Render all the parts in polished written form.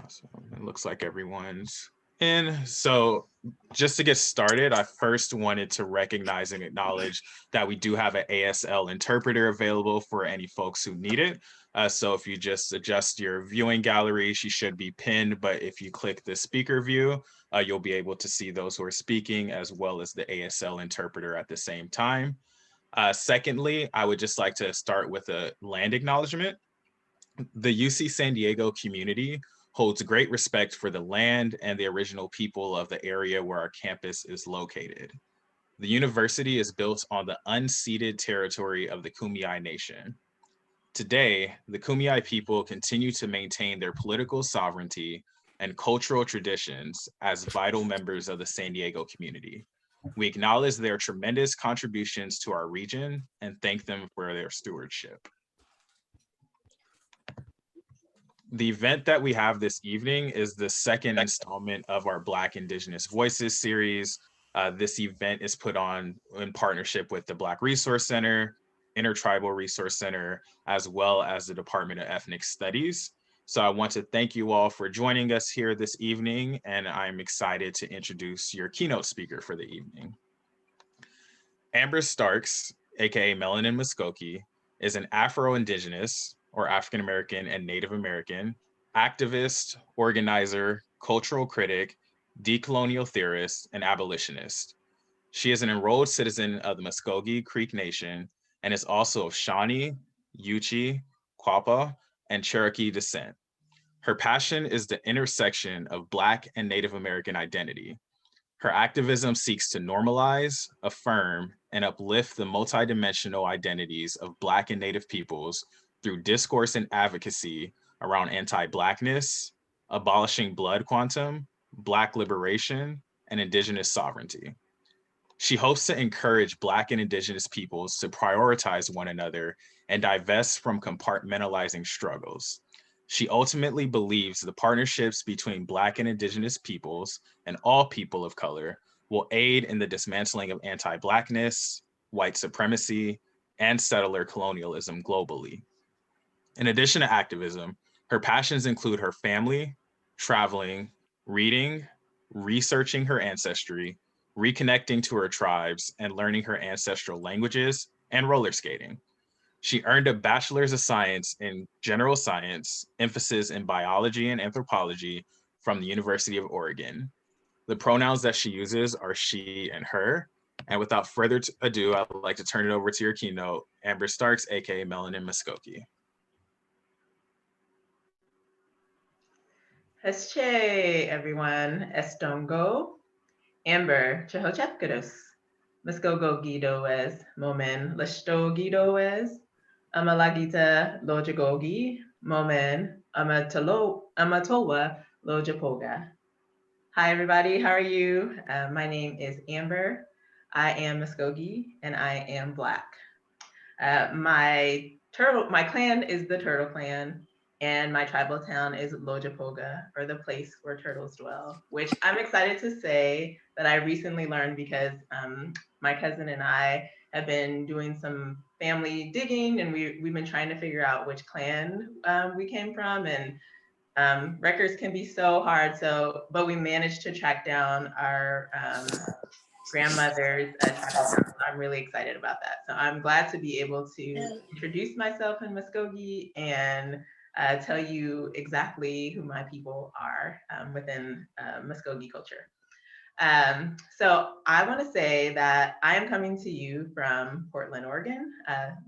Awesome. It looks like everyone's in. So just to get started, I first wanted to recognize and acknowledge that we do have an ASL interpreter available for any folks who need it. So if you just adjust your viewing gallery, she should be pinned, but if you click the speaker view, you'll be able to see those who are speaking as well as the ASL interpreter at the same time. Secondly, I would just like to start with a land acknowledgement. The UC San Diego community holds great respect for the land and the original people of the area where our campus is located. The university is built on the unceded territory of the Kumeyaay Nation. Today, the Kumeyaay people continue to maintain their political sovereignty and cultural traditions as vital members of the San Diego community. We acknowledge their tremendous contributions to our region and thank them for their stewardship. The event that we have this evening is the second installment of our Black Indigenous Voices series. This event is put on in partnership with the Black Resource Center, Intertribal Resource Center, as well as the Department of Ethnic Studies. So I want to thank you all for joining us here this evening, and I'm excited to introduce your keynote speaker for the evening. Amber Starks, aka Melanin Muskogee, is an Afro-Indigenous, or African American and Native American, activist, organizer, cultural critic, decolonial theorist, and abolitionist. She is an enrolled citizen of the Muskogee Creek Nation and is also of Shawnee, Yuchi, Quapaw, and Cherokee descent. Her passion is the intersection of Black and Native American identity. Her activism seeks to normalize, affirm, and uplift the multidimensional identities of Black and Native peoples through discourse and advocacy around anti-Blackness, abolishing blood quantum, Black liberation, and Indigenous sovereignty. She hopes to encourage Black and Indigenous peoples to prioritize one another and divest from compartmentalizing struggles. She ultimately believes the partnerships between Black and Indigenous peoples and all people of color will aid in the dismantling of anti-Blackness, white supremacy, and settler colonialism globally. In addition to activism, her passions include her family, traveling, reading, researching her ancestry, reconnecting to her tribes, and learning her ancestral languages, and roller skating. She earned a Bachelor's of Science in General Science, emphasis in biology and anthropology from the University of Oregon. The pronouns that she uses are she and her. And without further ado, I'd like to turn it over to your keynote, Amber Starks, aka Melanin Muskogee. Hesche, everyone. Estongo. Amber, Chehochepkados. Muskogo Gidoes. Momen Lashto Gidoes. Amalagita Lojagogi. Momen Amatola Lojapoga. Hi, everybody. How are you? My name is Amber. I am Muskogee, and I am Black. My clan is the Turtle Clan, and my tribal town is Lojapoga, or the place where turtles dwell, which I'm excited to say that I recently learned because my cousin and I have been doing some family digging, and we've been trying to figure out which clan we came from, and records can be so hard. But we managed to track down our grandmother's tribal town. So I'm really excited about that. So I'm glad to be able to introduce myself in Muskogee and tell you exactly who my people are within Muskogee culture. So I want to say that I am coming to you from Portland, Oregon.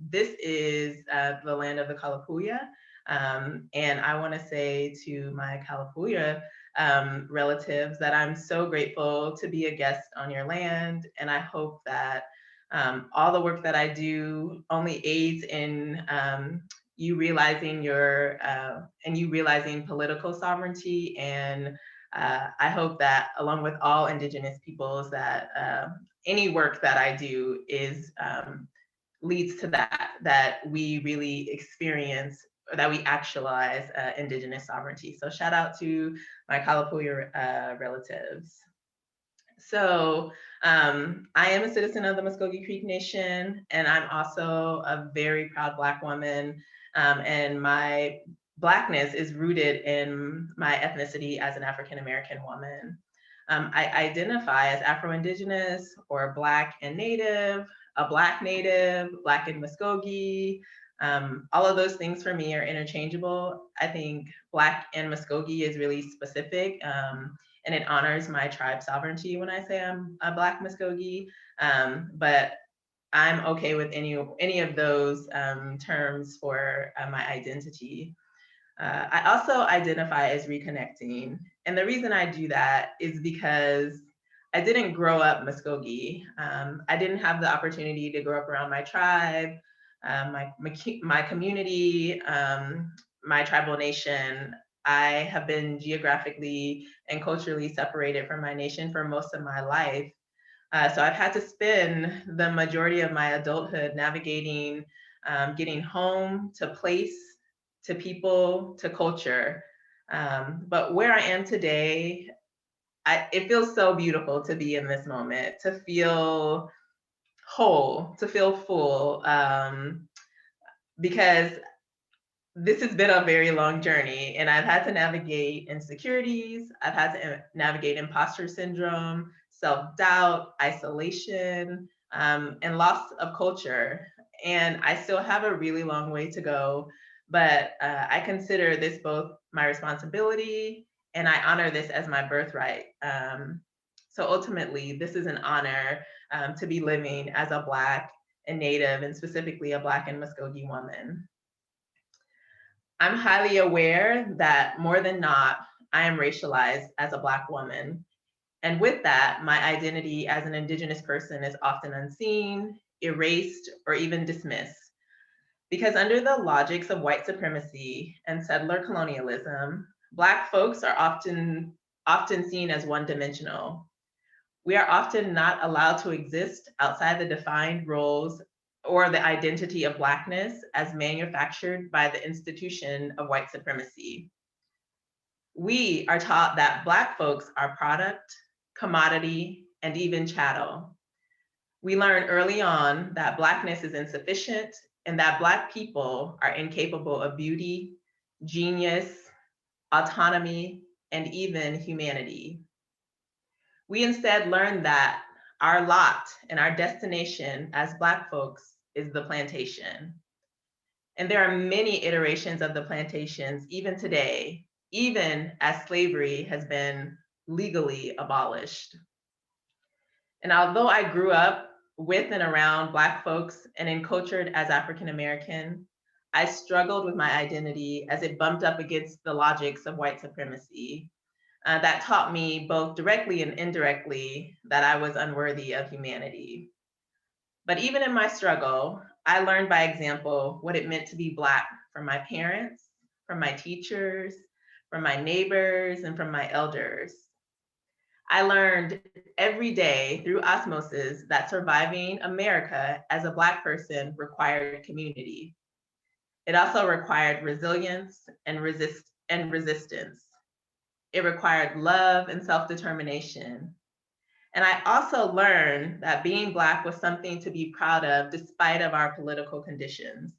This is the land of the Kalapuya. And I want to say to my Kalapuya relatives that I'm so grateful to be a guest on your land. And I hope that all the work that I do only aids in you realizing political sovereignty. And I hope that along with all Indigenous peoples that any work that I do is leads to that we really experience, that we actualize Indigenous sovereignty. So shout out to my Kalapuya relatives. So I am a citizen of the Muskogee Creek Nation, and I'm also a very proud Black woman. And my Blackness is rooted in my ethnicity as an African-American woman. I identify as Afro-Indigenous or Black and Native, a Black Native, Black and Muskogee. All of those things for me are interchangeable. I think Black and Muskogee is really specific, and it honors my tribe sovereignty when I say I'm a Black Muskogee. But I'm okay with any of those terms for my identity. I also identify as reconnecting. And the reason I do that is because I didn't grow up Muskogee. I didn't have the opportunity to grow up around my tribe, my community, my tribal nation. I have been geographically and culturally separated from my nation for most of my life. So I've had to spend the majority of my adulthood navigating getting home to place, to people, to culture. But where I am today, it feels so beautiful to be in this moment, to feel whole, to feel full, because this has been a very long journey, and I've had to navigate insecurities, I've had to navigate imposter syndrome, self-doubt, isolation, and loss of culture. And I still have a really long way to go, but I consider this both my responsibility and I honor this as my birthright. So ultimately, this is an honor to be living as a Black and Native, and specifically a Black and Muskogee woman. I'm highly aware that more than not, I am racialized as a Black woman. And with that, my identity as an Indigenous person is often unseen, erased, or even dismissed. Because under the logics of white supremacy and settler colonialism, Black folks are often seen as one-dimensional. We are often not allowed to exist outside the defined roles or the identity of Blackness as manufactured by the institution of white supremacy. We are taught that Black folks are product, commodity, and even chattel. We learn early on that Blackness is insufficient and that Black people are incapable of beauty, genius, autonomy, and even humanity. We instead learn that our lot and our destination as Black folks is the plantation. And there are many iterations of the plantations even today, even as slavery has been legally abolished. And although I grew up with and around Black folks and encultured as African American, I struggled with my identity as it bumped up against the logics of white supremacy that taught me both directly and indirectly that I was unworthy of humanity. But even in my struggle, I learned by example what it meant to be Black from my parents, from my teachers, from my neighbors, and from my elders. I learned every day through osmosis that surviving America as a Black person required community. It also required resilience and resistance. It required love and self-determination. And I also learned that being Black was something to be proud of despite of our political conditions.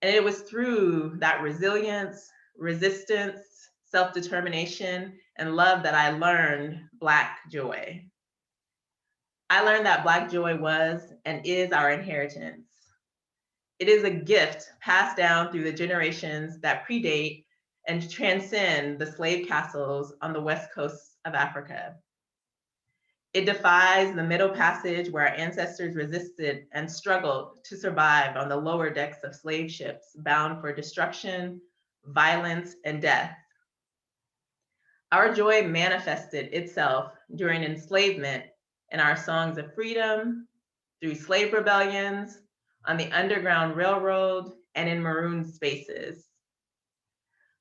And it was through that resilience, resistance, self-determination, and love that I learned Black joy. I learned that Black joy was and is our inheritance. It is a gift passed down through the generations that predate and transcend the slave castles on the west coast of Africa. It defies the Middle Passage where our ancestors resisted and struggled to survive on the lower decks of slave ships bound for destruction, violence, and death. Our joy manifested itself during enslavement in our songs of freedom, through slave rebellions, on the Underground Railroad, and in marooned spaces.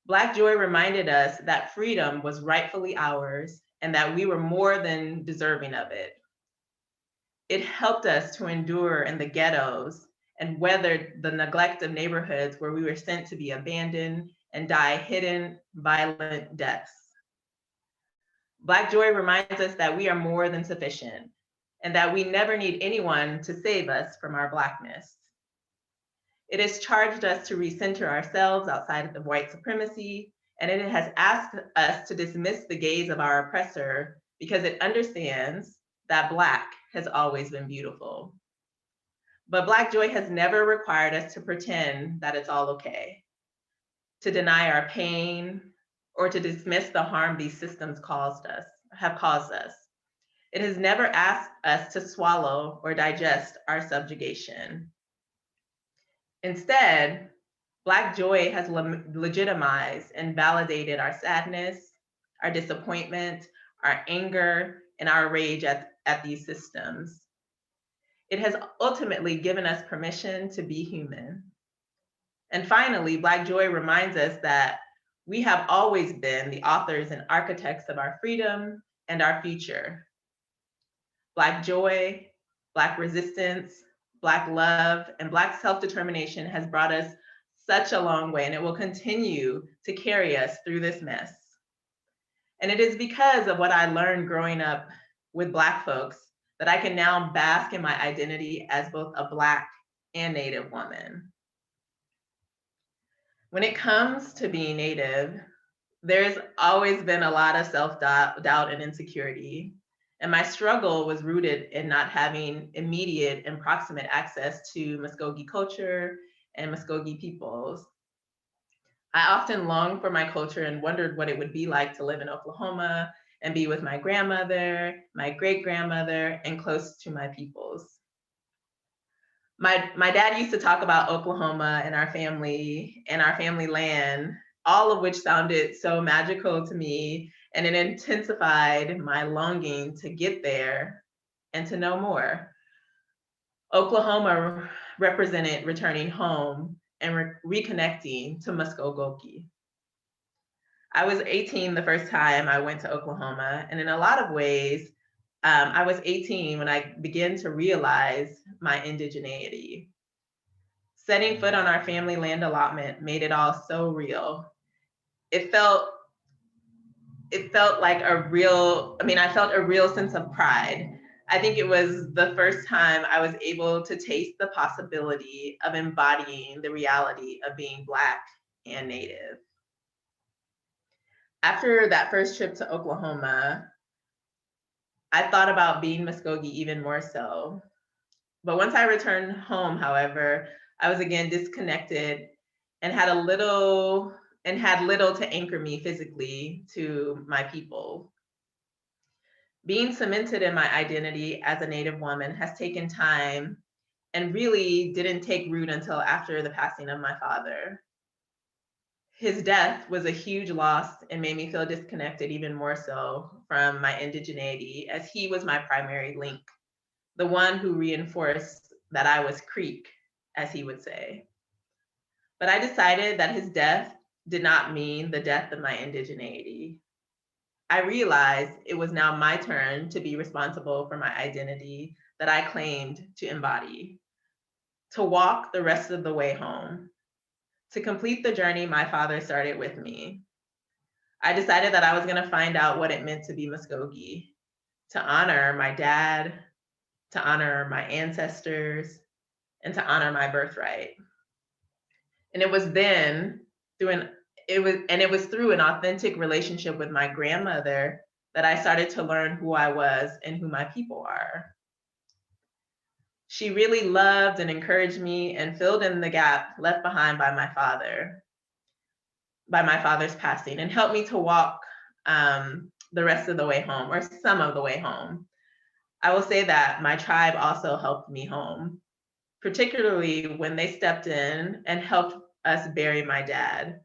Black joy reminded us that freedom was rightfully ours and that we were more than deserving of it. It helped us to endure in the ghettos and weather the neglect of neighborhoods where we were sent to be abandoned and die hidden, violent deaths. Black joy reminds us that we are more than sufficient and that we never need anyone to save us from our Blackness. It has charged us to recenter ourselves outside of white supremacy, and it has asked us to dismiss the gaze of our oppressor because it understands that Black has always been beautiful. But Black joy has never required us to pretend that it's all okay, to deny our pain, or to dismiss the harm these systems have caused us. It has never asked us to swallow or digest our subjugation. Instead, Black joy has legitimized and validated our sadness, our disappointment, our anger, and our rage at these systems. It has ultimately given us permission to be human. And finally, Black joy reminds us that we have always been the authors and architects of our freedom and our future. Black joy, Black resistance, Black love, and Black self-determination has brought us such a long way, and it will continue to carry us through this mess. And it is because of what I learned growing up with Black folks that I can now bask in my identity as both a Black and Native woman. When it comes to being Native, there's always been a lot of self-doubt and insecurity. And my struggle was rooted in not having immediate and proximate access to Muskogee culture and Muskogee peoples. I often longed for my culture and wondered what it would be like to live in Oklahoma and be with my grandmother, my great-grandmother, and close to my peoples. My dad used to talk about Oklahoma and our family land, all of which sounded so magical to me, and it intensified my longing to get there and to know more. Oklahoma represented returning home and reconnecting to Muskogee. I was 18 the first time I went to Oklahoma, and in a lot of ways, I was 18 when I began to realize my indigeneity. Setting foot on our family land allotment made it all so real. It felt like I felt a real sense of pride. I think it was the first time I was able to taste the possibility of embodying the reality of being Black and Native. After that first trip to Oklahoma, I thought about being Muskogee even more so. But once I returned home, however, I was again disconnected and had little to anchor me physically to my people. Being cemented in my identity as a Native woman has taken time and really didn't take root until after the passing of my father. His death was a huge loss and made me feel disconnected even more so from my indigeneity, as he was my primary link, the one who reinforced that I was Creek, as he would say. But I decided that his death did not mean the death of my indigeneity. I realized it was now my turn to be responsible for my identity that I claimed to embody, to walk the rest of the way home, to complete the journey my father started with me. I decided that I was going to find out what it meant to be Muskogee, to honor my dad, to honor my ancestors, and to honor my birthright. And it was then through an authentic relationship with my grandmother that I started to learn who I was and who my people are. She really loved and encouraged me and filled in the gap left behind by my father's passing, and helped me to walk the rest of the way home, or some of the way home. I will say that my tribe also helped me home, particularly when they stepped in and helped us bury my dad.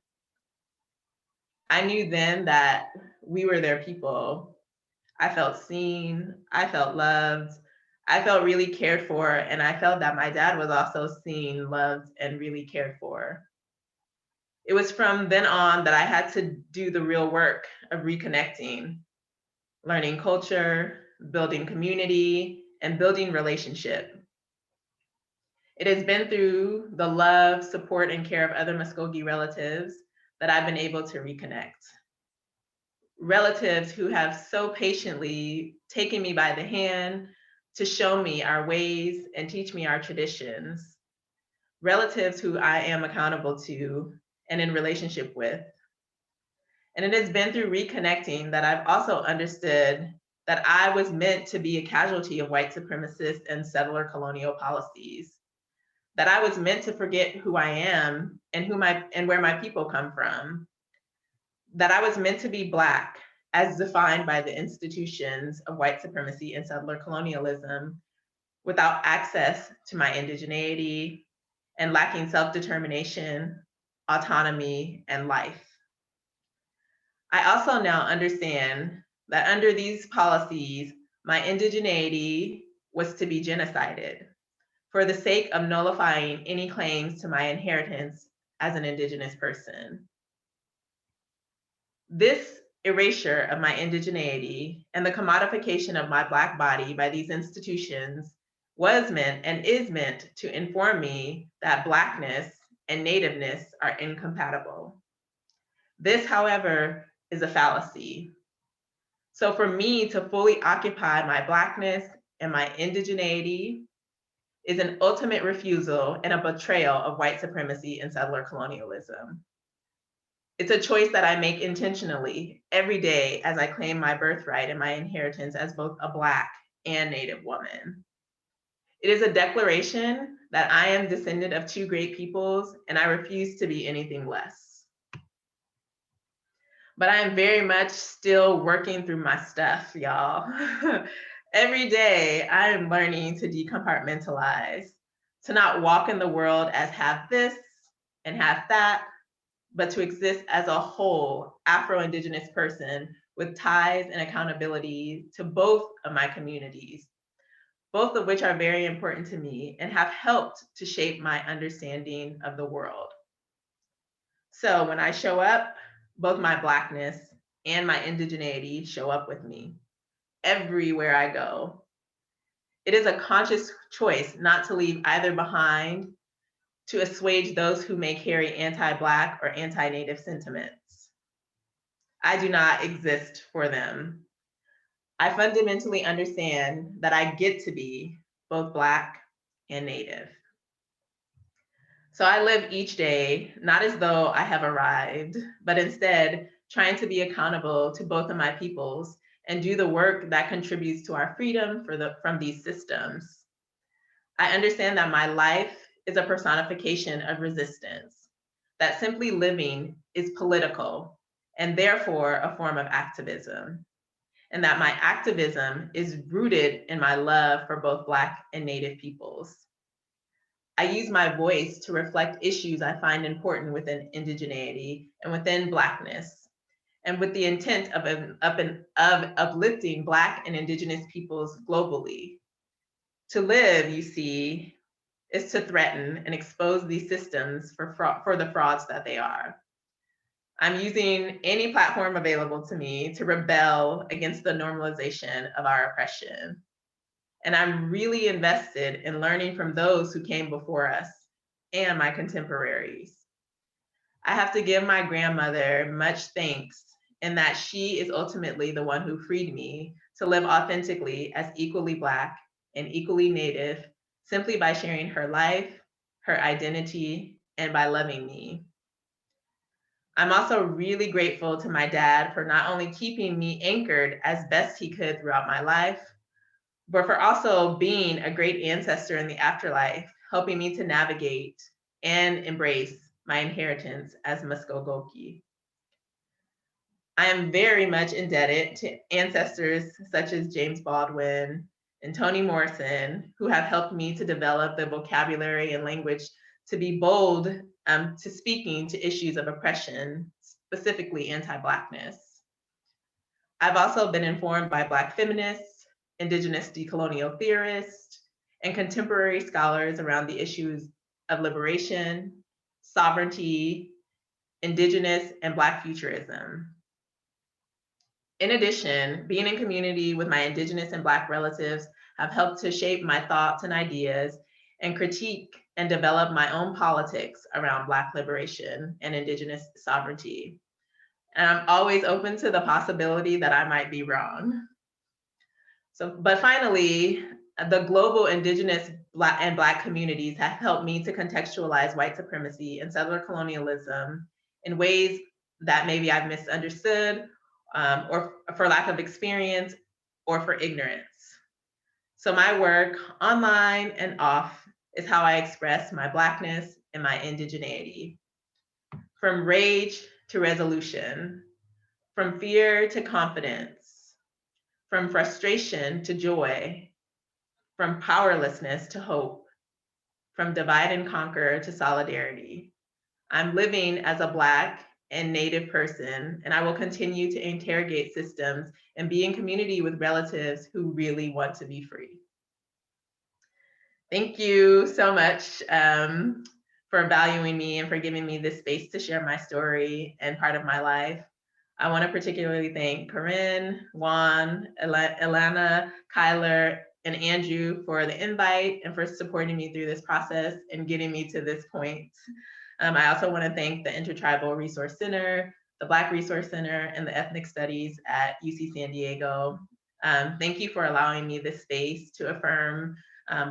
I knew then that we were their people. I felt seen, I felt loved, I felt really cared for, and I felt that my dad was also seen, loved, and really cared for. It was from then on that I had to do the real work of reconnecting, learning culture, building community, and building relationship. It has been through the love, support, and care of other Muskogee relatives that I've been able to reconnect. Relatives who have so patiently taken me by the hand to show me our ways and teach me our traditions. relatives who I am accountable to and in relationship with. And it has been through reconnecting that I've also understood that I was meant to be a casualty of white supremacist and settler colonial policies, that I was meant to forget who I am and where my people come from, that I was meant to be Black as defined by the institutions of white supremacy and settler colonialism, without access to my indigeneity and lacking self-determination, autonomy, and life. I also now understand that under these policies, my indigeneity was to be genocided for the sake of nullifying any claims to my inheritance as an Indigenous person. This erasure of my indigeneity and the commodification of my Black body by these institutions was meant and is meant to inform me that Blackness and Nativeness are incompatible. This, however, is a fallacy. So for me to fully occupy my Blackness and my indigeneity is an ultimate refusal and a betrayal of white supremacy and settler colonialism. It's a choice that I make intentionally every day as I claim my birthright and my inheritance as both a Black and Native woman. It is a declaration that I am descendant of two great peoples and I refuse to be anything less. But I am very much still working through my stuff, y'all. Every day I am learning to decompartmentalize, to not walk in the world as have this and have that, but to exist as a whole Afro-Indigenous person with ties and accountability to both of my communities, both of which are very important to me and have helped to shape my understanding of the world. So when I show up, both my Blackness and my indigeneity show up with me everywhere I go. It is a conscious choice not to leave either behind to assuage those who may carry anti-Black or anti-Native sentiments. I do not exist for them. I fundamentally understand that I get to be both Black and Native. So I live each day, not as though I have arrived, but instead trying to be accountable to both of my peoples and do the work that contributes to our freedom from these systems. I understand that my life is a personification of resistance, that simply living is political and therefore a form of activism, and that my activism is rooted in my love for both Black and Native peoples. I use my voice to reflect issues I find important within indigeneity and within Blackness, and with the intent of uplifting Black and Indigenous peoples globally. To live, you see, is to threaten and expose these systems for the frauds that they are. I'm using any platform available to me to rebel against the normalization of our oppression. And I'm really invested in learning from those who came before us and my contemporaries. I have to give my grandmother much thanks in that she is ultimately the one who freed me to live authentically as equally Black and equally Native, simply by sharing her life, her identity, and by loving me. I'm also really grateful to my dad for not only keeping me anchored as best he could throughout my life, but for also being a great ancestor in the afterlife, helping me to navigate and embrace my inheritance as Muskogee. I am very much indebted to ancestors such as James Baldwin and Toni Morrison, who have helped me to develop the vocabulary and language to be bold to speaking to issues of oppression, specifically anti-Blackness. I've also been informed by Black feminists, Indigenous decolonial theorists, and contemporary scholars around the issues of liberation, sovereignty, Indigenous, and Black futurism. In addition, being in community with my Indigenous and Black relatives have helped to shape my thoughts and ideas and critique and develop my own politics around Black liberation and Indigenous sovereignty. And I'm always open to the possibility that I might be wrong. But finally, The global Indigenous Black communities have helped me to contextualize white supremacy and settler colonialism in ways that maybe I've misunderstood, or for lack of experience, or for ignorance. So my work, online and off, is how I express my Blackness and my indigeneity. From rage to resolution, from fear to confidence, from frustration to joy, from powerlessness to hope, from divide and conquer to solidarity. I'm living as a Black and Native person, and I will continue to interrogate systems and be in community with relatives who really want to be free. Thank you so much for valuing me and for giving me this space to share my story and part of my life. I want to particularly thank Corinne, Juan, Ilana, Kyler, and Andrew for the invite and for supporting me through this process and getting me to this point. I also want to thank the Intertribal Resource Center, the Black Resource Center, and the Ethnic Studies at UC San Diego. Thank you for allowing me this space to affirm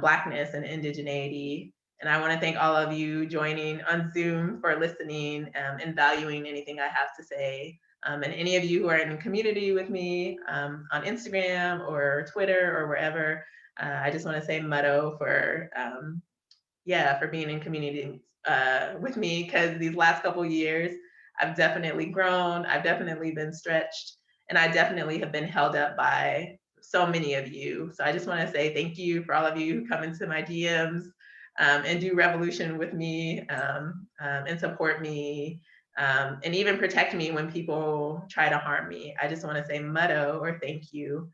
Blackness and indigeneity. And I want to thank all of you joining on Zoom for listening and valuing anything I have to say. And any of you who are in community with me on Instagram or Twitter or wherever, I just want to say Mutto for being in community with me, because these last couple years, I've definitely grown, I've definitely been stretched, and I definitely have been held up by so many of you. So I just want to say thank you for all of you who come into my DMs and do revolution with me and support me. And even protect me when people try to harm me. I just want to say mutto or thank you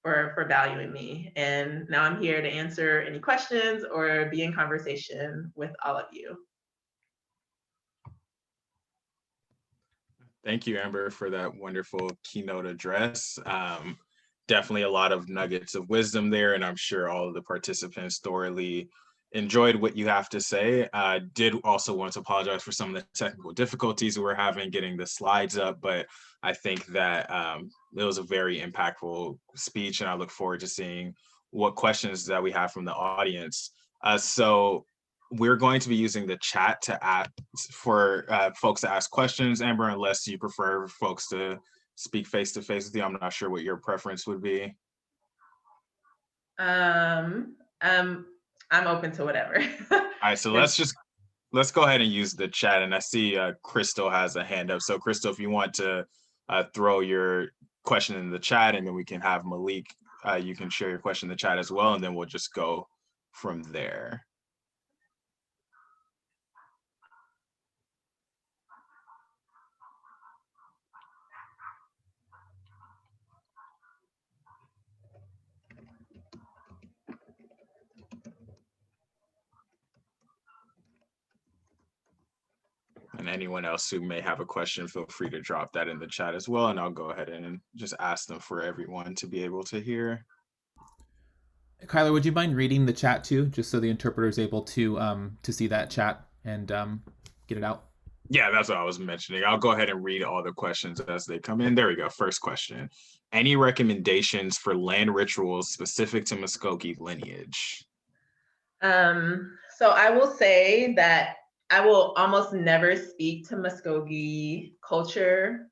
for valuing me. And now I'm here to answer any questions or be in conversation with all of you. Thank you, Amber, for that wonderful keynote address. Definitely a lot of nuggets of wisdom there, and I'm sure all of the participants thoroughly enjoyed what you have to say. I did also want to apologize for some of the technical difficulties we were having getting the slides up, but I think that it was a very impactful speech, and I look forward to seeing what questions that we have from the audience. So we're going to be using the chat to ask for folks to ask questions, Amber, unless you prefer folks to speak face to face with you. I'm not sure what your preference would be. I'm open to whatever. All right, so let's go ahead and use the chat. And I see Crystal has a hand up. So Crystal, if you want to throw your question in the chat, and then we can have Malik, you can share your question in the chat as well, and then we'll just go from there. And anyone else who may have a question, feel free to drop that in the chat as well. And I'll go ahead and just ask them for everyone to be able to hear. Kyler, would you mind reading the chat too, just so the interpreter is able to see that chat and get it out? Yeah, that's what I was mentioning. I'll go ahead and read all the questions as they come in. There we go. First question. Any recommendations for land rituals specific to Muskogee lineage? So I will say that I will almost never speak to Muskogee culture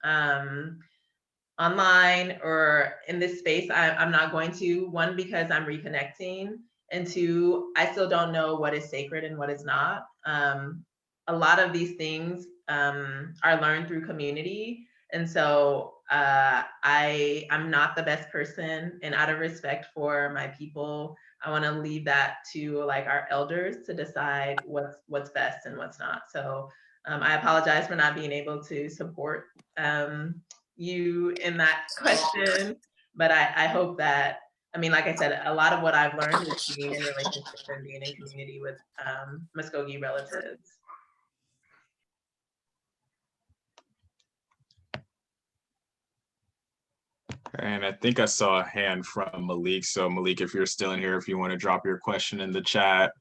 online or in this space. I'm not going to, one, because I'm reconnecting, and two, I still don't know what is sacred and what is not. A lot of these things are learned through community. And so I'm not the best person, and out of respect for my people, I want to leave that to like our elders to decide what's best and what's not. So I apologize for not being able to support you in that question, but I hope that, I mean, like I said, a lot of what I've learned is being in relationships and being in community with Muskogee relatives. And I think I saw a hand from Malik. So Malik, if you're still in here, if you want to drop your question in the chat,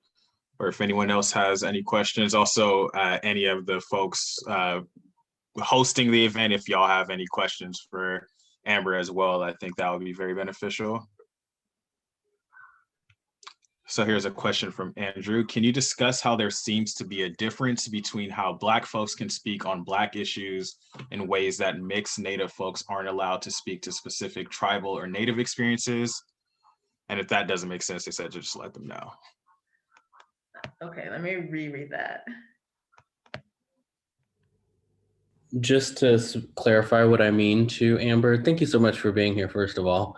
or if anyone else has any questions, also any of the folks hosting the event, if y'all have any questions for Amber as well, I think that would be very beneficial. So here's a question from Andrew. Can you discuss how there seems to be a difference between how Black folks can speak on Black issues in ways that mixed Native folks aren't allowed to speak to specific tribal or Native experiences? And if that doesn't make sense, they said just let them know. Okay, let me reread that. Just to clarify what I mean to Amber, thank you so much for being here, first of all.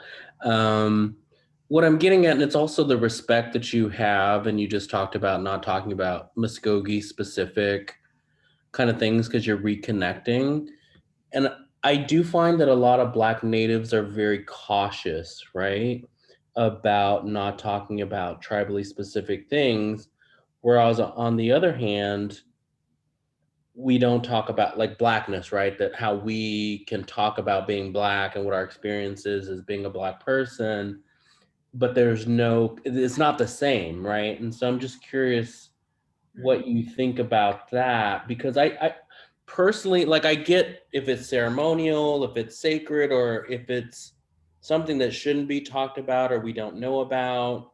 What I'm getting at, and it's also the respect that you have, and you just talked about not talking about Muskogee specific kind of things because you're reconnecting. And I do find that a lot of Black natives are very cautious, right, about not talking about tribally specific things. Whereas on the other hand, we don't talk about like Blackness, right? That how we can talk about being Black and what our experience is as being a Black person, but it's not the same, right? And so I'm just curious what you think about that, because I personally, like, I get if it's ceremonial, if it's sacred, or if it's something that shouldn't be talked about or we don't know about.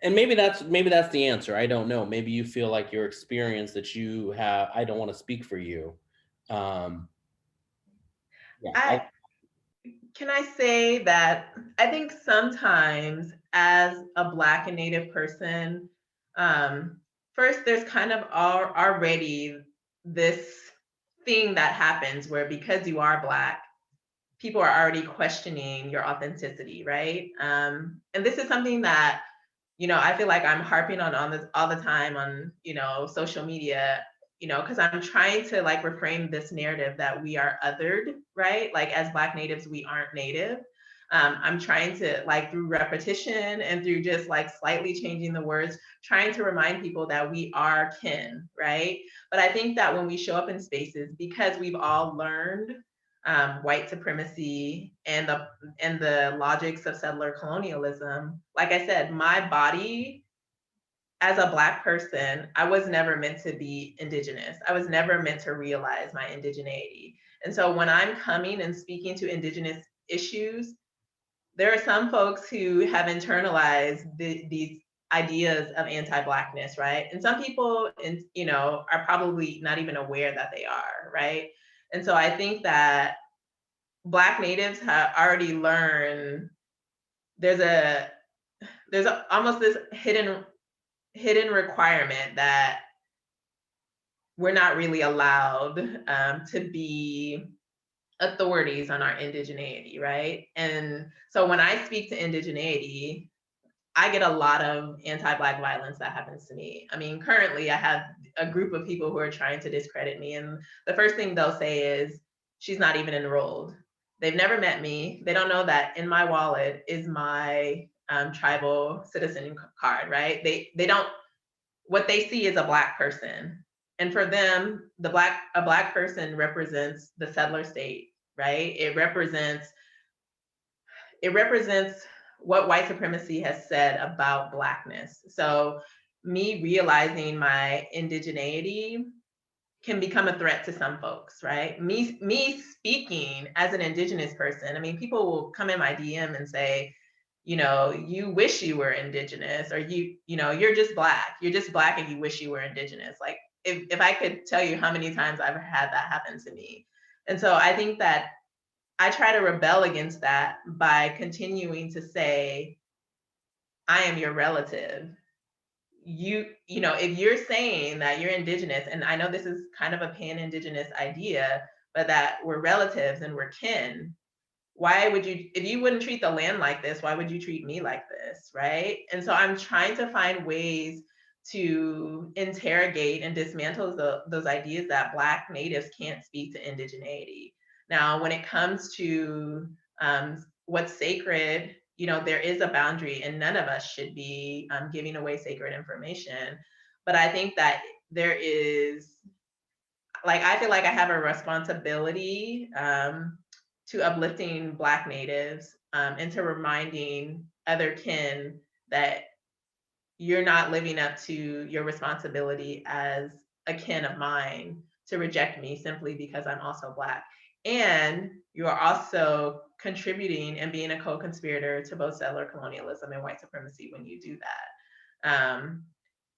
And maybe that's the answer. I don't know. Maybe you feel like your experience that you have, I don't want to speak for you. Yeah. Can I say that I think sometimes as a Black and Native person, first there's kind of already this thing that happens where because you are Black, people are already questioning your authenticity, right? And this is something that, I feel like I'm harping on this all the time on, social media, because I'm trying to like reframe this narrative that we are othered, right? Like as Black natives, we aren't Native. I'm trying to like through repetition and through just like slightly changing the words, trying to remind people that we are kin, right? But I think that when we show up in spaces, because we've all learned white supremacy and the logics of settler colonialism. Like I said, my body as a Black person, I was never meant to be Indigenous. I was never meant to realize my indigeneity. And so when I'm coming and speaking to Indigenous issues, there are some folks who have internalized these ideas of anti-Blackness, right? And some people, are probably not even aware that they are, right? And so I think that Black natives have already learned there's almost this hidden requirement that we're not really allowed to be authorities on our indigeneity, right? And so when I speak to indigeneity, I get a lot of anti-Black violence that happens to me. I mean, currently I have a group of people who are trying to discredit me. And the first thing they'll say is, she's not even enrolled. They've never met me. They don't know that in my wallet is my tribal citizen card, right? They don't, what they see is a Black person. And for them, a Black person represents the settler state, right? It represents what white supremacy has said about Blackness. So me realizing my indigeneity can become a threat to some folks, right? Me speaking as an Indigenous person, I mean, people will come in my DM and say, you wish you were Indigenous, or you're just Black. You're just Black and you wish you were Indigenous. Like if I could tell you how many times I've had that happen to me. And so I think that I try to rebel against that by continuing to say, I am your relative. If you're saying that you're Indigenous, and I know this is kind of a pan-Indigenous idea, but that we're relatives and we're kin, why would you, if you wouldn't treat the land like this, why would you treat me like this, right? And so I'm trying to find ways to interrogate and dismantle those ideas that Black natives can't speak to indigeneity. Now, when it comes to what's sacred, there is a boundary and none of us should be giving away sacred information. But I think that there is, like, I feel like I have a responsibility to uplifting Black natives and to reminding other kin that you're not living up to your responsibility as a kin of mine to reject me simply because I'm also Black. And you are also contributing and being a co-conspirator to both settler colonialism and white supremacy when you do that.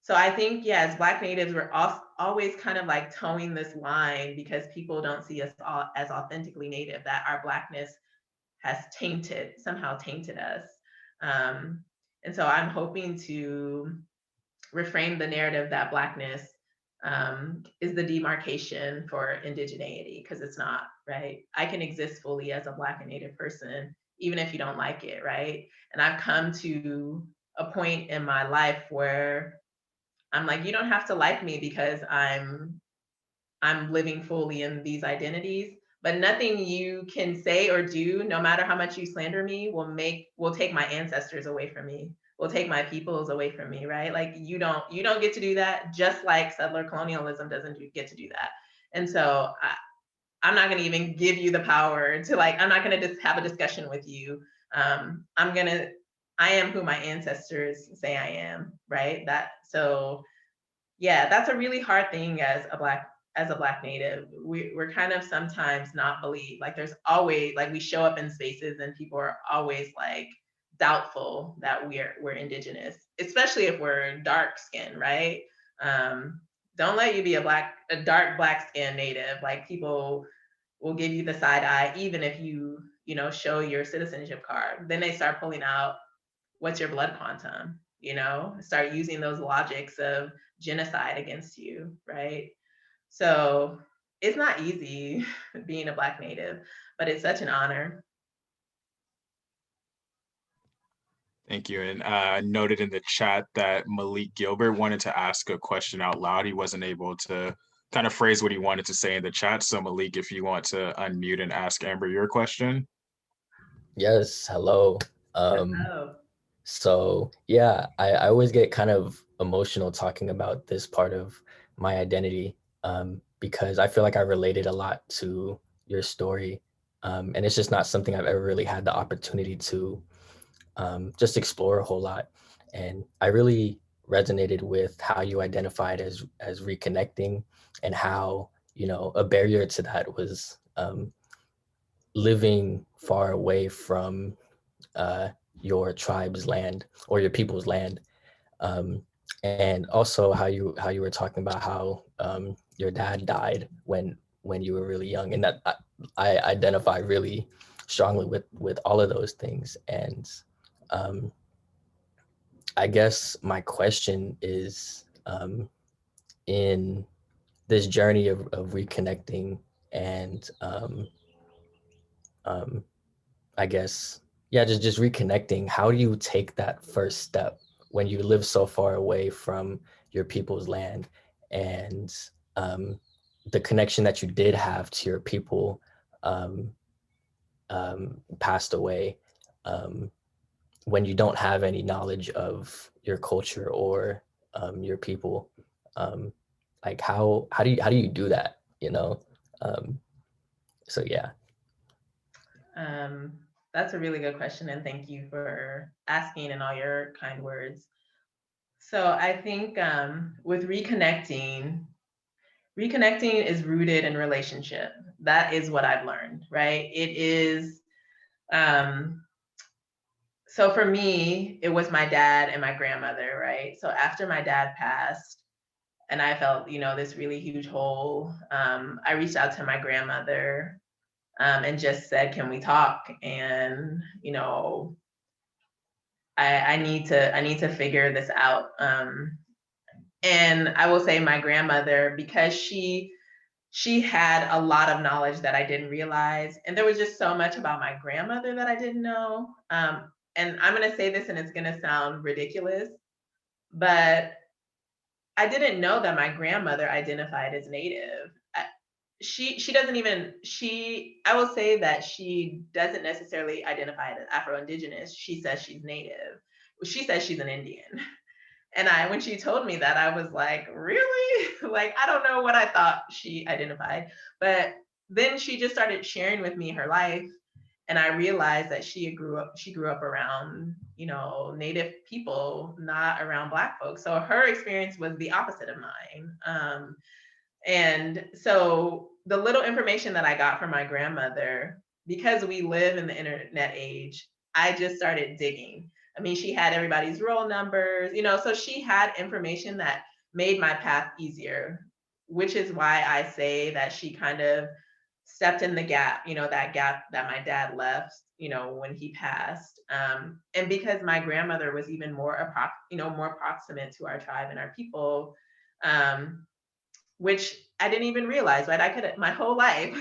So I think, yeah, as Black natives, we're always kind of like towing this line because people don't see us all as authentically Native, that our Blackness has somehow tainted us. And so I'm hoping to reframe the narrative that Blackness is the demarcation for indigeneity, because it's not, right? I can exist fully as a Black and Native person, even if you don't like it, right? And I've come to a point in my life where I'm like, you don't have to like me because I'm living fully in these identities, but nothing you can say or do, no matter how much you slander me, will take my ancestors away from me, will take my peoples away from me, right? Like you don't get to do that, just like settler colonialism doesn't get to do that. And so I'm not going to even give you the power to, like, I'm not going to just have a discussion with you. I am who my ancestors say I am, right? Yeah, that's a really hard thing as a Black Native. We're kind of sometimes not believed. Like there's always, like, we show up in spaces and people are always like doubtful that we're Indigenous, especially if we're dark skinned, right? Don't let you be a dark Black skinned Native. Like people will give you the side eye, even if you show your citizenship card. Then they start pulling out, what's your blood quantum? Start using those logics of genocide against you, right? So it's not easy being a Black Native, but it's such an honor. Thank you. And I noted in the chat that Malik Gilbert wanted to ask a question out loud. He wasn't able to kind of phrase what he wanted to say in the chat. So Malik, if you want to unmute and ask Amber your question. Yes, hello. So yeah, I always get kind of emotional talking about this part of my identity because I feel like I related a lot to your story. And it's just not something I've ever really had the opportunity to just explore a whole lot. And I really resonated with how you identified as reconnecting, and how, a barrier to that was living far away from your tribe's land or your people's land, and also how you were talking about how your dad died when you were really young, and that I identify really strongly with all of those things. And I guess my question is, in this journey of reconnecting and I guess, yeah, just reconnecting, how do you take that first step when you live so far away from your people's land, and the connection that you did have to your people passed away, when you don't have any knowledge of your culture or your people? Like how do you do that, so yeah. That's a really good question, and thank you for asking and all your kind words. So I think with reconnecting is rooted in relationship. That is what I've learned, right? It is, so for me, it was my dad and my grandmother, right? So after my dad passed and I felt, this really huge hole, I reached out to my grandmother and just said, can we talk? And, I need to figure this out. And I will say my grandmother, because she had a lot of knowledge that I didn't realize. And there was just so much about my grandmother that I didn't know. And I'm going to say this and it's going to sound ridiculous, but I didn't know that my grandmother identified as Native. I will say that she doesn't necessarily identify as Afro-Indigenous. She says she's Native. She says she's an Indian. And when she told me that, I was like, really? Like, I don't know what I thought she identified. But then she just started sharing with me her life. And I realized that she grew up around, Native people, not around Black folks. So her experience was the opposite of mine. And so the little information that I got from my grandmother, because we live in the internet age, I just started digging. I mean, she had everybody's roll numbers, so she had information that made my path easier, which is why I say that she kind of stepped in the gap, that gap that my dad left, when he passed. And because my grandmother was even more, more proximate to our tribe and our people, which I didn't even realize, right? I could, my whole life,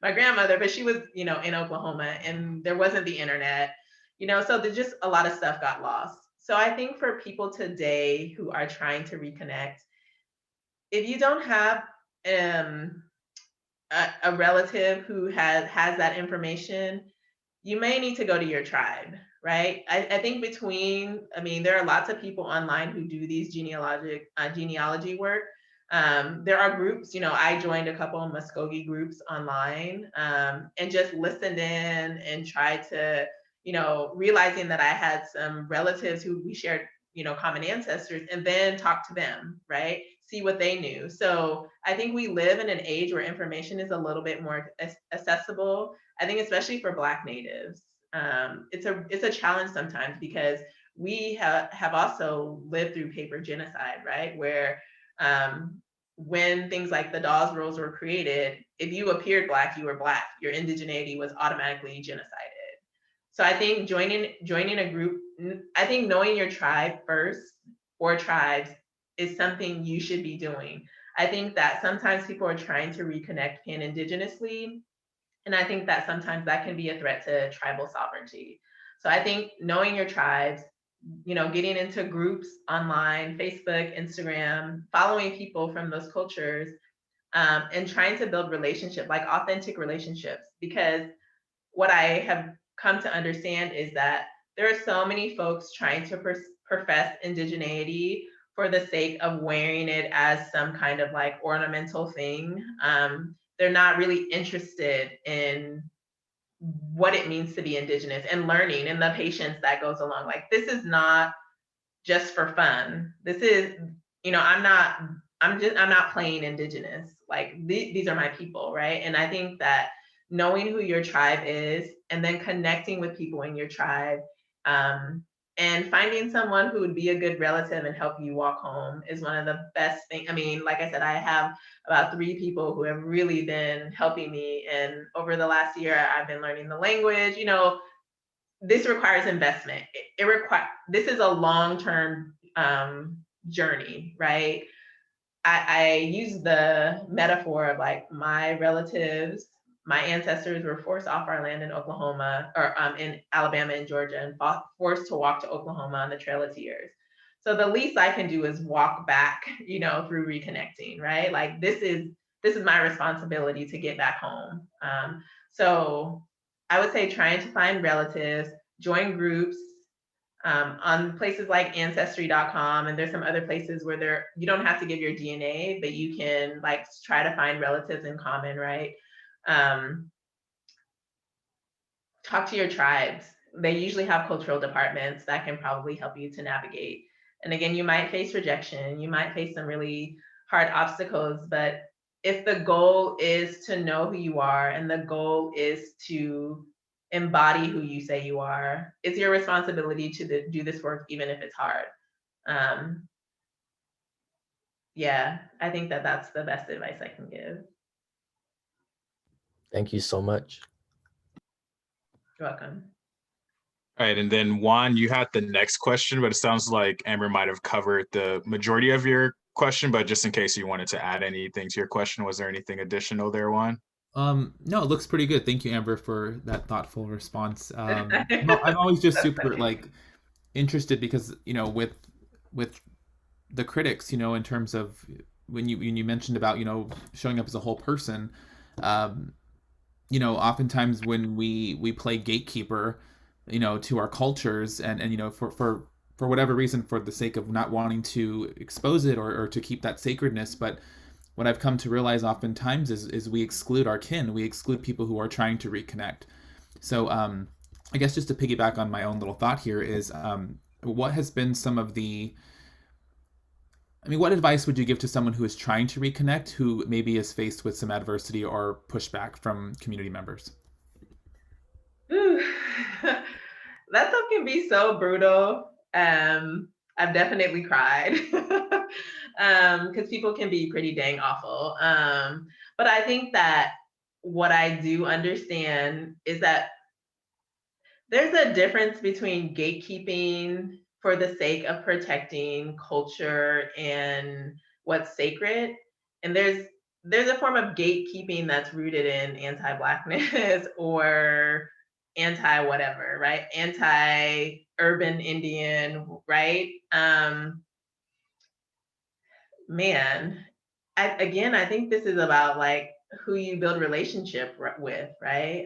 my grandmother, but she was, in Oklahoma, and there wasn't the internet, so there's just a lot of stuff got lost. So I think for people today who are trying to reconnect, if you don't have a relative who has that information, you may need to go to your tribe, right? I think there are lots of people online who do these genealogy work. There are groups, I joined a couple of Muskogee groups online, and just listened in and tried to, realizing that I had some relatives who we shared, common ancestors, and then talk to them, right? See what they knew. So I think we live in an age where information is a little bit more accessible. I think especially for Black natives, it's a challenge sometimes, because we have also lived through paper genocide, right? Where when things like the Dawes Rolls were created, if you appeared Black, you were Black. Your indigeneity was automatically genocided. So I think joining a group, I think knowing your tribe first, or tribes, is something you should be doing. I think that sometimes people are trying to reconnect pan-indigenously, and I think that sometimes that can be a threat to tribal sovereignty. So I think knowing your tribes, getting into groups online, Facebook, Instagram, following people from those cultures, and trying to build relationships, like authentic relationships. Because what I have come to understand is that there are so many folks trying to profess indigeneity for the sake of wearing it as some kind of like ornamental thing. They're not really interested in what it means to be Indigenous and learning, and the patience that goes along. Like, this is not just for fun. This is, I'm not playing Indigenous. Like, these are my people, right? And I think that knowing who your tribe is, and then connecting with people in your tribe, and finding someone who would be a good relative and help you walk home, is one of the best things. I mean, like I said, I have about 3 people who have really been helping me. And over the last year, I've been learning the language. This requires investment. This is a long-term journey, right? I use the metaphor of like my relatives, my ancestors were forced off our land in Oklahoma, or in Alabama and Georgia, and forced to walk to Oklahoma on the Trail of Tears. So the least I can do is walk back, through reconnecting, right? Like, this is my responsibility to get back home. So I would say trying to find relatives, join groups, on places like ancestry.com, and there's some other places where you don't have to give your DNA, but you can like try to find relatives in common, right? Talk to your tribes. They usually have cultural departments that can probably help you to navigate. And again, you might face rejection, you might face some really hard obstacles, but if the goal is to know who you are, and the goal is to embody who you say you are, it's your responsibility to do this work, even if it's hard. Yeah, I think that that's the best advice I can give. Thank you so much. You're welcome. All right, and then Juan, you had the next question, but it sounds like Amber might have covered the majority of your question, but just in case you wanted to add anything to your question, was there anything additional there, Juan? No, it looks pretty good. Thank you, Amber, for that thoughtful response. No, I'm always just super like interested, because with the critics, in terms of when you mentioned about showing up as a whole person, oftentimes when we play gatekeeper, to our cultures, and for whatever reason, for the sake of not wanting to expose it, or to keep that sacredness. But what I've come to realize oftentimes is we exclude our kin, we exclude people who are trying to reconnect. So I guess just to piggyback on my own little thought here is, what has been some of the I mean, what advice would you give to someone who is trying to reconnect, who maybe is faced with some adversity or pushback from community members? Ooh. That stuff can be so brutal. I've definitely cried because people can be pretty dang awful. But I think that what I do understand is that there's a difference between gatekeeping for the sake of protecting culture and what's sacred, and there's a form of gatekeeping that's rooted in anti-blackness or anti whatever, right? Anti urban Indian, right? Man, I think this is about like who you build relationship with, right?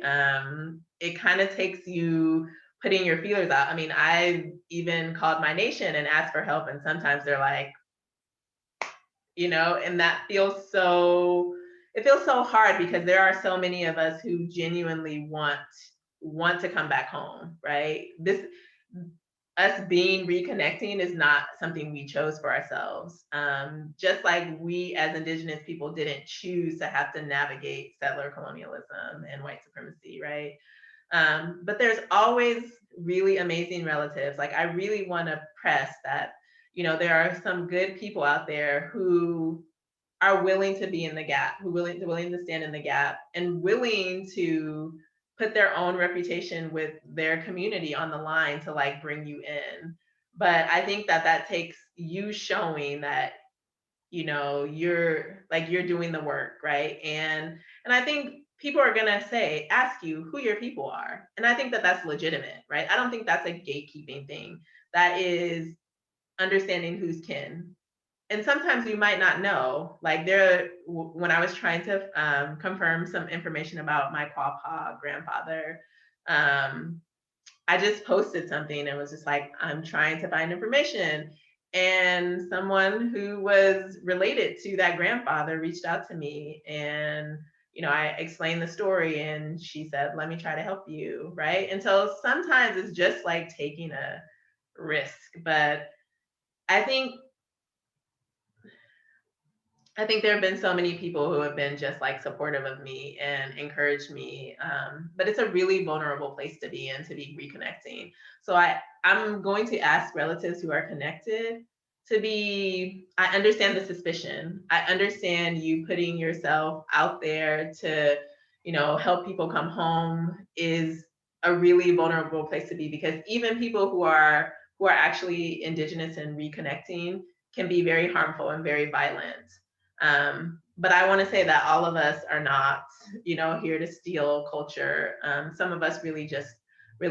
It kind of takes you putting your feelers out. I mean, I even called my nation and asked for help, and sometimes they're like, and that feels so. It feels so hard because there are so many of us who genuinely want to come back home, right? This us being reconnecting is not something we chose for ourselves. Just like we as Indigenous people didn't choose to have to navigate settler colonialism and white supremacy, right? But there's always really amazing relatives. Like I really want to press that, there are some good people out there who are willing to be in the gap, who willing to stand in the gap and willing to put their own reputation with their community on the line to like bring you in. But I think that takes you showing that you're doing the work, right? And I think people are going to ask you who your people are, and I think that that's legitimate, right? I don't think that's a gatekeeping thing. That is understanding who's kin. And sometimes you might not know. Like when I was trying to confirm some information about my Quapaw grandfather, I just posted something and was just like, I'm trying to find information. And someone who was related to that grandfather reached out to me, and I explained the story, and she said, let me try to help you, right? And so sometimes it's just like taking a risk. But I think there have been so many people who have been just like supportive of me and encouraged me. But it's a really vulnerable place to be in, to be reconnecting. So I'm going to ask relatives who are connected I understand the suspicion. I understand you putting yourself out there to, help people come home is a really vulnerable place to be, because even people who are actually Indigenous and reconnecting can be very harmful and very violent. But I want to say that all of us are not, here to steal culture. Some of us really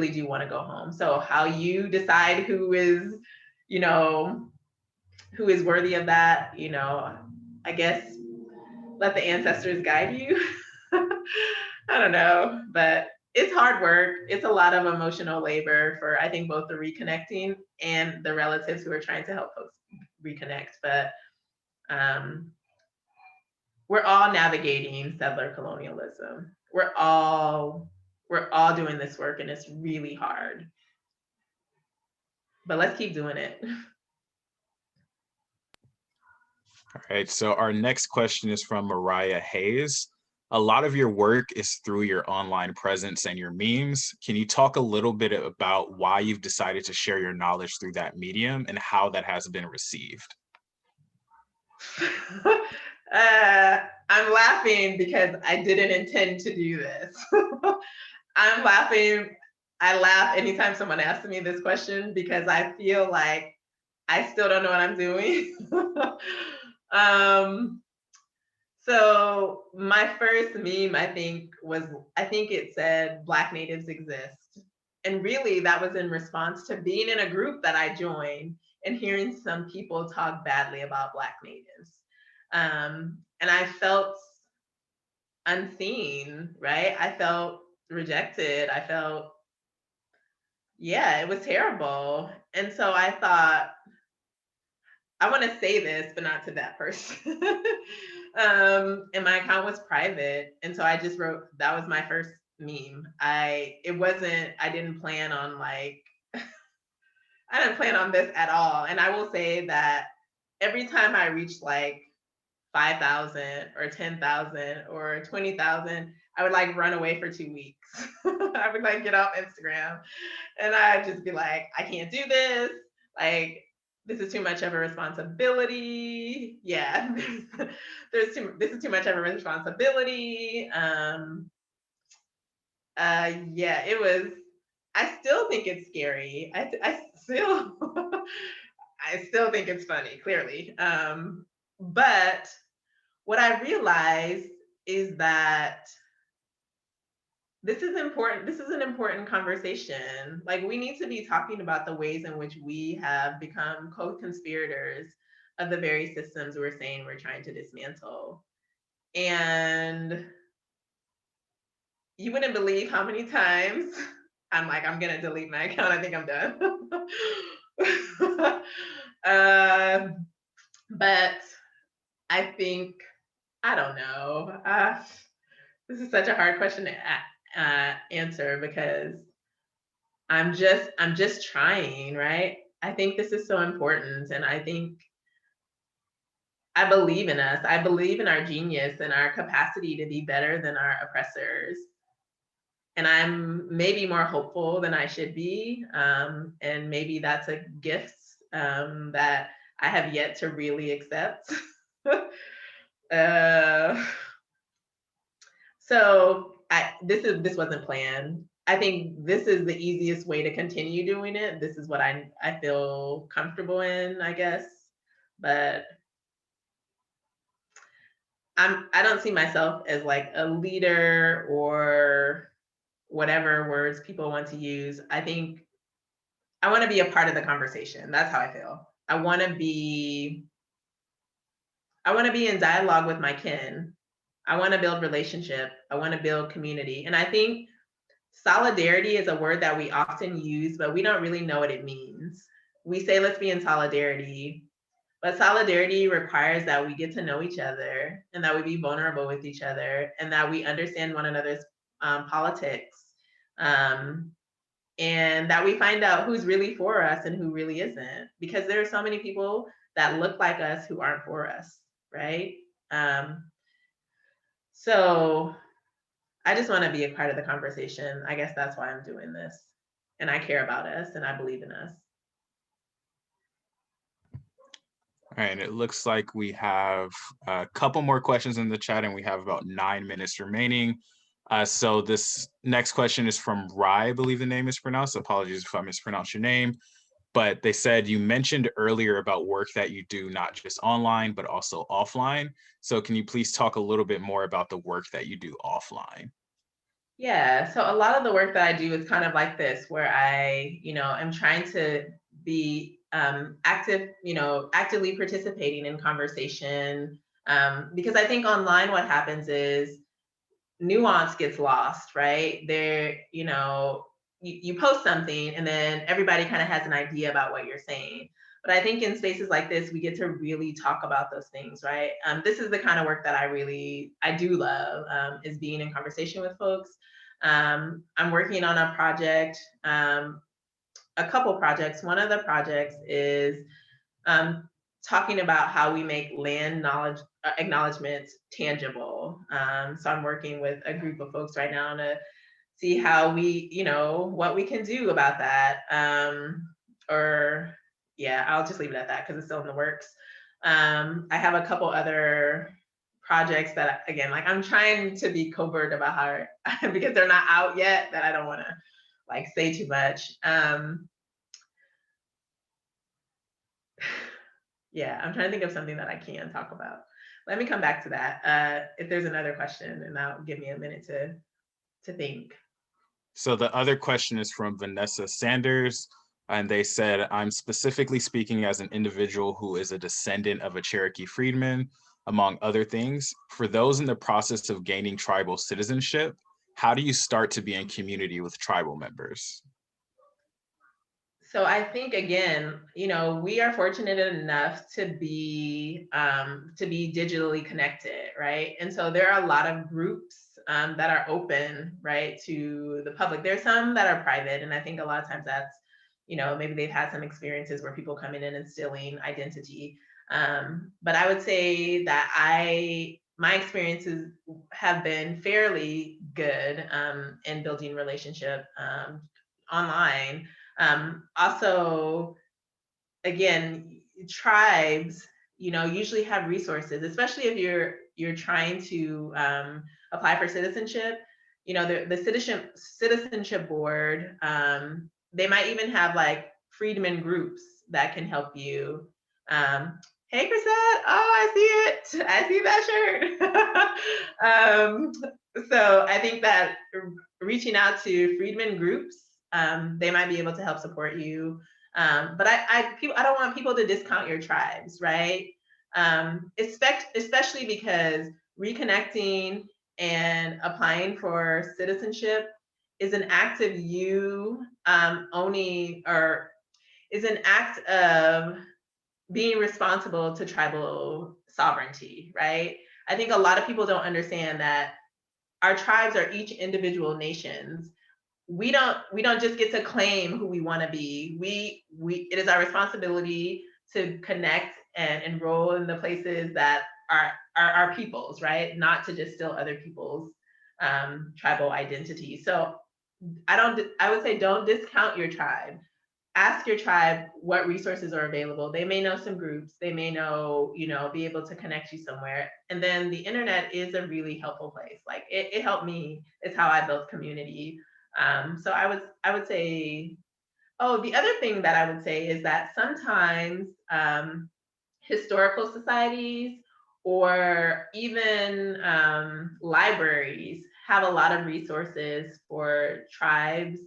do want to go home. So how you decide who is worthy of that, I guess let the ancestors guide you. I don't know, but it's hard work. It's a lot of emotional labor for, I think, both the reconnecting and the relatives who are trying to help folks reconnect. But we're all navigating settler colonialism. We're all doing this work, and it's really hard. But let's keep doing it. All right, so our next question is from Mariah Hayes. A lot of your work is through your online presence and your memes. Can you talk a little bit about why you've decided to share your knowledge through that medium and how that has been received? I'm laughing because I didn't intend to do this. I'm laughing. I laugh anytime someone asks me this question because I feel like I still don't know what I'm doing. So my first meme, I think it said Black natives exist. And really that was in response to being in a group that I joined and hearing some people talk badly about Black natives. And I felt unseen, right? I felt rejected. I felt, it was terrible. And so I thought, I want to say this, but not to that person. And my account was private. And so I just wrote, that was my first meme. I didn't plan on I didn't plan on this at all. And I will say that every time I reached like 5,000 or 10,000 or 20,000, I would like run away for 2 weeks. I would like get off Instagram and I'd just be like, I can't do this. Like, this is too much of a responsibility. Yeah, this is too much of a responsibility. Yeah, it was, I still think it's scary. I still, I still think it's funny, clearly. But what I realized is that this is important. This is an important conversation. Like, we need to be talking about the ways in which we have become co-conspirators of the very systems we're saying we're trying to dismantle. And you wouldn't believe how many times I'm like, I'm gonna delete my account. I think I'm done. But I think, I don't know. This is such a hard question to answer because I'm just trying, right? I think this is so important, and I think I believe in us. I believe in our genius and our capacity to be better than our oppressors. And I'm maybe more hopeful than I should be, and maybe that's a gift that I have yet to really accept. So this wasn't planned. I think this is the easiest way to continue doing it. This is what I feel comfortable in, I guess. But I don't see myself as like a leader or whatever words people want to use. I think I want to be a part of the conversation. That's how I feel. I want to be in dialogue with my kin. I want to build relationship. I want to build community. And I think solidarity is a word that we often use, but we don't really know what it means. We say, let's be in solidarity, but solidarity requires that we get to know each other and that we be vulnerable with each other and that we understand one another's politics, and that we find out who's really for us and who really isn't, because there are so many people that look like us who aren't for us, right? So I just want to be a part of the conversation. I guess that's why I'm doing this. And I care about us and I believe in us. All right, it looks like we have a couple more questions in the chat and we have about 9 minutes remaining. So this next question is from Rai, I believe the name is pronounced. Apologies if I mispronounced your name. But they said you mentioned earlier about work that you do not just online, but also offline. So can you please talk a little bit more about the work that you do offline? Yeah, so a lot of the work that I do is kind of like this, where I, am trying to be actively participating in conversation. Because I think online what happens is nuance gets lost, right? There, you post something and then everybody kind of has an idea about what you're saying. But I think in spaces like this, we get to really talk about those things, right? This is the kind of work that I do love, is being in conversation with folks. I'm working on a project, a couple projects. One of the projects is talking about how we make land acknowledgements tangible. So I'm working with a group of folks right now to see how we, what we can do about that. I'll just leave it at that because it's still in the works. I have a couple other projects that, again, like I'm trying to be covert about how, because they're not out yet, that I don't want to like say too much. Yeah, I'm trying to think of something that I can talk about. Let me come back to that. If there's another question, and that'll give me a minute to think. So the other question is from Vanessa Sanders, and they said, I'm specifically speaking as an individual who is a descendant of a Cherokee freedman, among other things. For those in the process of gaining tribal citizenship, how do you start to be in community with tribal members? So I think, again, we are fortunate enough to be digitally connected, right? And so there are a lot of groups that are open, right, to the public. There's some that are private, and I think a lot of times that's, maybe they've had some experiences where people come in and instilling identity. But I would say that my experiences have been fairly good in building relationship online. Also, again, tribes, usually have resources, especially if you're trying to apply for citizenship. The citizenship board, they might even have like freedmen groups that can help you. Hey, Chrisette. Oh, I see it. I see that shirt. So I think that reaching out to freedmen groups, they might be able to help support you. But I don't want people to discount your tribes, right? Especially because reconnecting and applying for citizenship is an act of you owning, or is an act of being responsible to tribal sovereignty, right? I think a lot of people don't understand that our tribes are each individual nations. We don't just get to claim who we want to be. It is our responsibility to connect and enroll in the places that are our people's, right? Not to just steal other people's tribal identity. So I would say don't discount your tribe. Ask your tribe what resources are available. They may know some groups, they may know, be able to connect you somewhere. And then the internet is a really helpful place. Like it helped me. It's how I built community. So I would say, the other thing that I would say is that sometimes historical societies or even libraries have a lot of resources for tribes.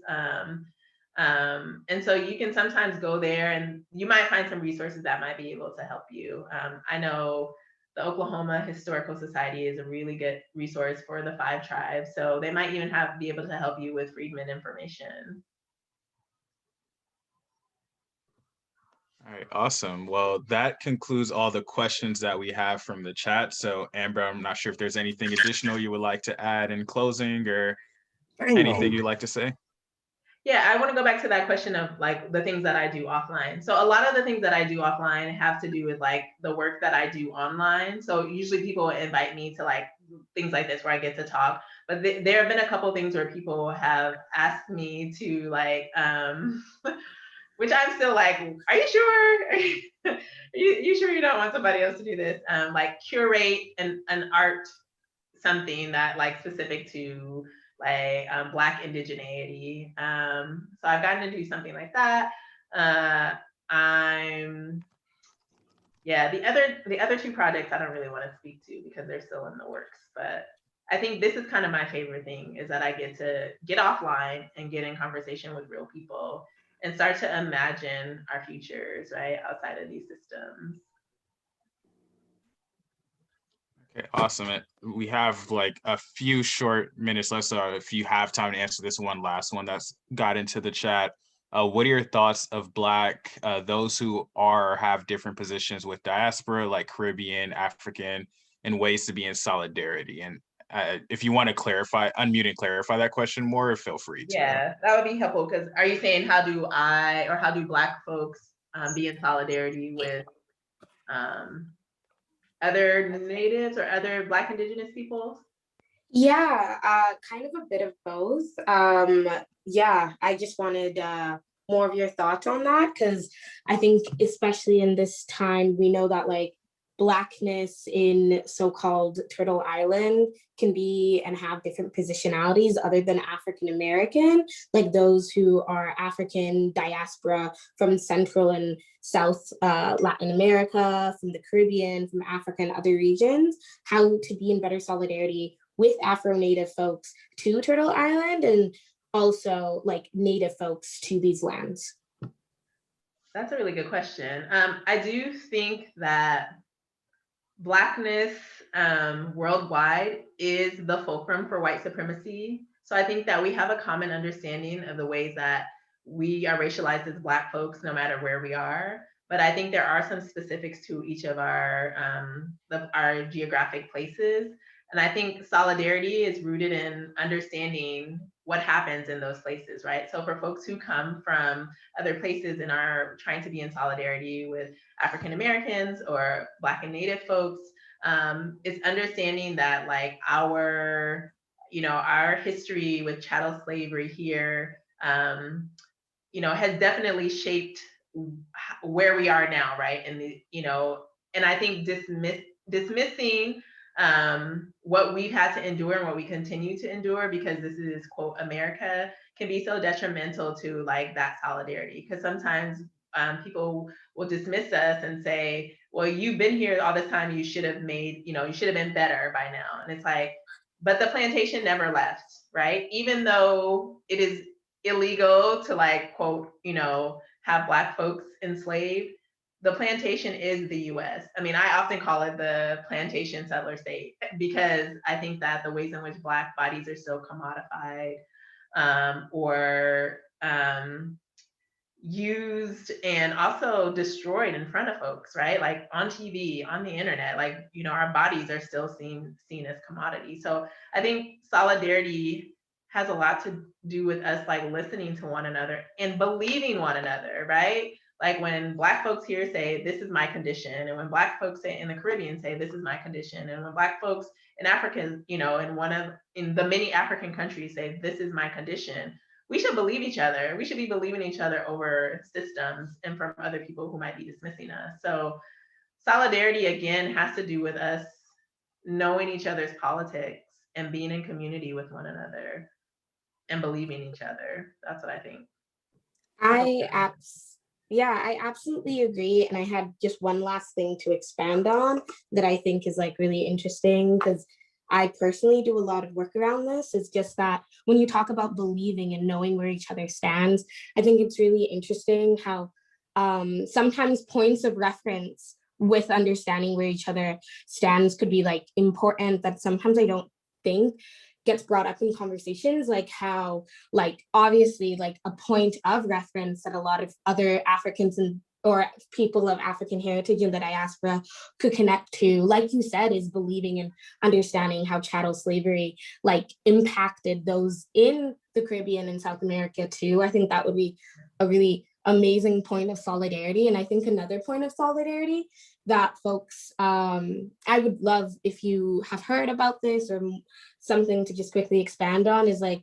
And so you can sometimes go there and you might find some resources that might be able to help you. I know the Oklahoma Historical Society is a really good resource for the 5 tribes. So they might even be able to help you with freedmen information. All right, awesome. Well, that concludes all the questions that we have from the chat. So Amber, I'm not sure if there's anything additional you would like to add in closing or anything you'd like to say. Yeah, I want to go back to that question of like the things that I do offline. So a lot of the things that I do offline have to do with like the work that I do online. So usually people invite me to like things like this where I get to talk. But there have been a couple things where people have asked me to like, which I'm still like, are you sure? you sure you don't want somebody else to do this? Like curate an art, something that like specific to like Black indigeneity. So I've gotten to do something like that. The other 2 projects I don't really want to speak to because they're still in the works. But I think this is kind of my favorite thing, is that I get to get offline and get in conversation with real people and start to imagine our futures, right, outside of these systems. Okay, awesome. We have like a few short minutes left, so if you have time to answer this one last one that's got into the chat, what are your thoughts of Black, those who have different positions with diaspora, like Caribbean, African, and ways to be in solidarity? And if you want to unmute and clarify that question more, feel free to. Yeah, that would be helpful, because are you saying how do Black folks be in solidarity with other natives or other Black Indigenous peoples? Yeah, kind of a bit of both. Yeah, I just wanted more of your thoughts on that, because I think especially in this time, we know that like Blackness in so-called Turtle Island can be and have different positionalities other than African American, like those who are African diaspora from Central and South Latin America, from the Caribbean, from Africa and other regions, how to be in better solidarity with Afro-Native folks to Turtle Island and also like Native folks to these lands? That's a really good question. I do think that Blackness worldwide is the fulcrum for white supremacy. So I think that we have a common understanding of the ways that we are racialized as Black folks, no matter where we are. But I think there are some specifics to each of our geographic places. And I think solidarity is rooted in understanding what happens in those places, right? So for folks who come from other places and are trying to be in solidarity with African Americans or Black and Native folks, it's understanding that like our history with chattel slavery here, has definitely shaped where we are now, right? And I think dismissing what we've had to endure and what we continue to endure, because this is, quote, America, can be so detrimental to like that solidarity. Because sometimes people will dismiss us and say, well, you've been here all this time, you should have been better by now. And it's like, but the plantation never left, right? Even though it is illegal to like, quote, have Black folks enslaved, the plantation is the US. I mean, I often call it the plantation settler state, because I think that the ways in which Black bodies are so commodified, or used and also destroyed in front of folks, right? Like on TV, on the internet, like, our bodies are still seen as commodity. So I think solidarity has a lot to do with us like listening to one another and believing one another, right? Like when Black folks here say, this is my condition, and when Black folks say in the Caribbean say, this is my condition, and when Black folks in Africa, in the many African countries say, this is my condition, we should believe each other. We should be believing each other over systems and from other people who might be dismissing us. So solidarity, again, has to do with us knowing each other's politics and being in community with one another and believing each other. That's what I think. I absolutely agree. And I had just one last thing to expand on that I think is like really interesting, because I personally do a lot of work around this. It's just that when you talk about believing and knowing where each other stands, I think it's really interesting how sometimes points of reference with understanding where each other stands could be like important, that sometimes I don't think gets brought up in conversations, like how, like, obviously, like a point of reference that a lot of other Africans or people of African heritage in the diaspora could connect to, like you said, is believing and understanding how chattel slavery like impacted those in the Caribbean and South America too. I think that would be a really amazing point of solidarity. And I think another point of solidarity that folks, I would love if you have heard about this or something to just quickly expand on, is like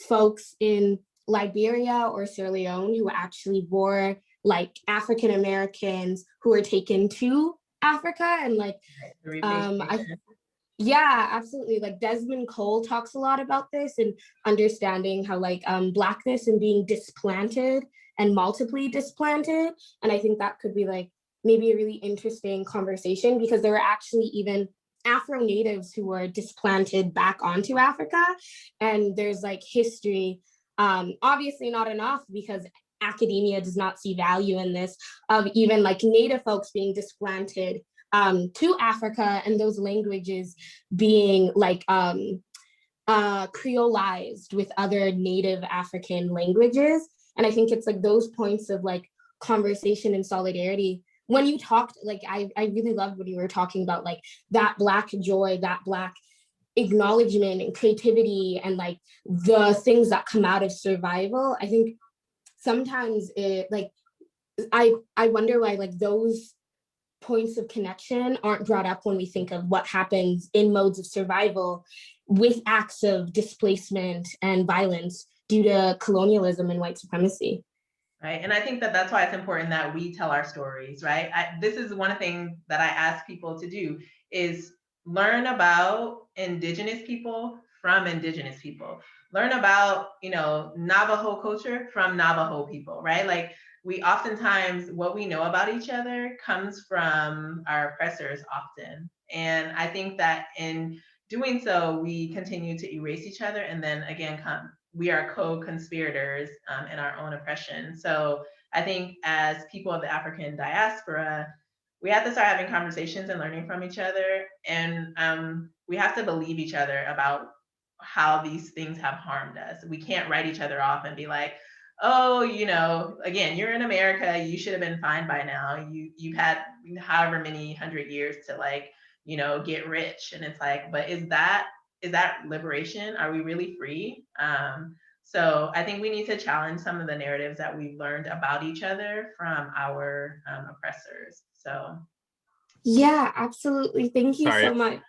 folks in Liberia or Sierra Leone who actually were like African Americans who were taken to Africa, and like yeah, absolutely. Like Desmond Cole talks a lot about this and understanding how like Blackness and being displanted and multiply displanted. And I think that could be like maybe a really interesting conversation, because there were actually even Afro natives who were displanted back onto Africa. And there's like history, obviously not enough because academia does not see value in this, of even like Native folks being displanted to Africa, and those languages being like creolized with other Native African languages. And I think it's like those points of like conversation and solidarity. When you talked, like I really loved when you were talking about like that Black joy, that Black acknowledgement and creativity, and like the things that come out of survival. I think sometimes it like I wonder why like those points of connection aren't brought up when we think of what happens in modes of survival with acts of displacement and violence due to colonialism and white supremacy. Right. And I think that that's why it's important that we tell our stories, right? This is one thing that I ask people to do, is learn about Indigenous people from Indigenous people. Learn about, Navajo culture from Navajo people, right? Like we oftentimes, what we know about each other comes from our oppressors often. And I think that in doing so, we continue to erase each other, and then again, we are co-conspirators in our own oppression. So I think as people of the African diaspora, we have to start having conversations and learning from each other. And we have to believe each other about how these things have harmed us. We can't write each other off and be like, oh, again, you're in America, you should have been fine by now. You've had however many 100 years to like, get rich. And it's like, but is that liberation? Are we really free? So I think we need to challenge some of the narratives that we've learned about each other from our oppressors. So Yeah, absolutely. Thank you Sorry, so much.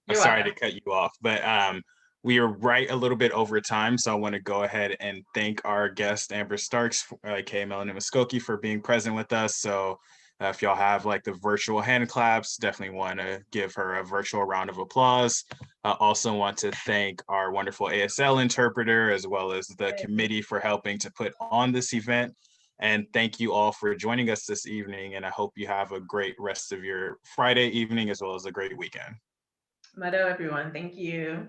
I'm you're sorry to welcome. cut you off, but we are right a little bit over time, so I want to go ahead and thank our guest Amber Starks, KML and Muskogee, for being present with us. So if y'all have like the virtual hand claps, definitely want to give her a virtual round of applause. I also want to thank our wonderful ASL interpreter, as well as the committee for helping to put on this event. And thank you all for joining us this evening. And I hope you have a great rest of your Friday evening, as well as a great weekend. Mado, everyone. Thank you.